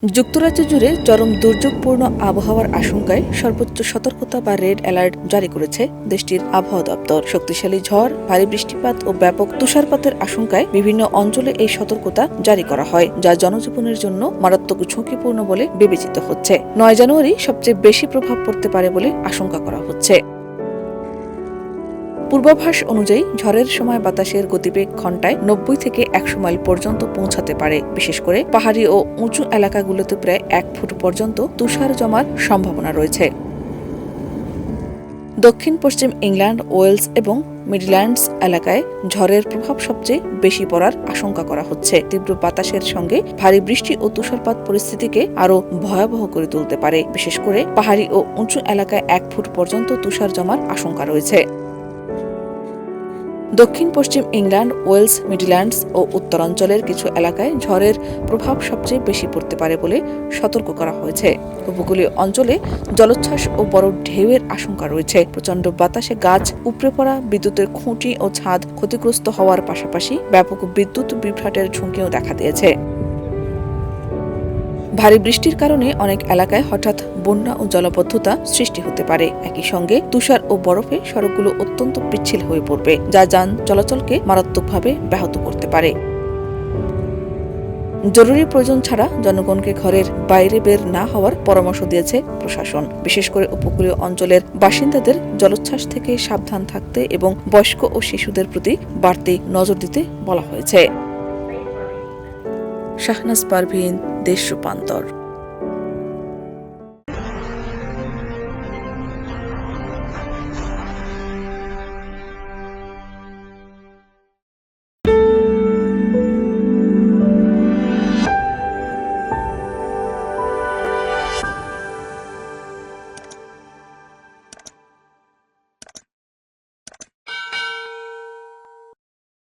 যুক্তরাজ্য জুড়ে চরম দুর্যোগপূর্ণ আবহাওয়ার আশঙ্কায় সর্বোচ্চ সতর্কতা বা রেড অ্যালার্ট জারি করেছে দেশটির আবহাওয়া দপ্তর। শক্তিশালী ঝড়, ভারী বৃষ্টিপাত ও ব্যাপক তুষারপাতের আশঙ্কায় বিভিন্ন অঞ্চলে এই সতর্কতা জারি করা হয়, যা জনজীবনের জন্য মারাত্মক ঝুঁকিপূর্ণ বলে বিবেচিত হচ্ছে। ৯ জানুয়ারি সবচেয়ে বেশি প্রভাব পড়তে পারে বলে আশঙ্কা করা হচ্ছে। পূর্বাভাস অনুযায়ী ঝড়ের সময় বাতাসের গতিবেগ ঘণ্টায় ৯০ থেকে ১০০ মাইল পর্যন্ত পৌঁছাতে পারে। বিশেষ করে পাহাড়ি ও উঁচু এলাকাগুলোতে প্রায় ১ ফুট পর্যন্ত তুষার জমার সম্ভাবনা রয়েছে। দক্ষিণ পশ্চিম ইংল্যান্ড, ওয়েলস এবং মিডল্যান্ডস এলাকায় ঝড়ের প্রভাব সবচেয়ে বেশি পড়ার আশঙ্কা করা হচ্ছে। তীব্র বাতাসের সঙ্গে ভারী বৃষ্টি ও তুষারপাত পরিস্থিতিকে আরও ভয়াবহ করে তুলতে পারে। বিশেষ করে পাহাড়ি ও উঁচু এলাকায় ১ ফুট পর্যন্ত তুষার জমার আশঙ্কা রয়েছে। দক্ষিণ পশ্চিম ইংল্যান্ড, ওয়েলস, মিডল্যান্ডস ও উত্তরাঞ্চলের কিছু এলাকায় ঝড়ের প্রভাব সবচেয়ে বেশি পড়তে পারে বলে সতর্ক করা হয়েছে। উপকূলীয় অঞ্চলে জলোচ্ছ্বাস ও বড় ঢেউয়ের আশঙ্কা রয়েছে। প্রচণ্ড বাতাসে গাছ উপড়ে পড়া, বিদ্যুতের খুঁটি ও ছাদ ক্ষতিগ্রস্ত হওয়ার পাশাপাশি ব্যাপক বিদ্যুৎ বিভ্রাটের ঝুঁকিও দেখা দিয়েছে। ভারী বৃষ্টির কারণে অনেক এলাকায় হঠাৎ বন্যা ও জলাবদ্ধতা সৃষ্টি হতে পারে। একই সঙ্গে তুষার ও বরফে সড়কগুলো অত্যন্ত পিচ্ছিল হয়ে পড়বে, যা যান চলাচলকে মারাত্মকভাবে ব্যাহত করতে পারে। জরুরি প্রয়োজন ছাড়া জনগণকে ঘরের বাইরে বের না হওয়ার পরামর্শ দিয়েছে প্রশাসন। বিশেষ করে উপকূলীয় অঞ্চলের বাসিন্দাদের জলোচ্ছ্বাস থেকে সাবধান থাকতে এবং বয়স্ক ও শিশুদের প্রতি বাড়তি নজর দিতে বলা হয়েছে। শাহনাজ পারভীন, দেশ রূপান্তর।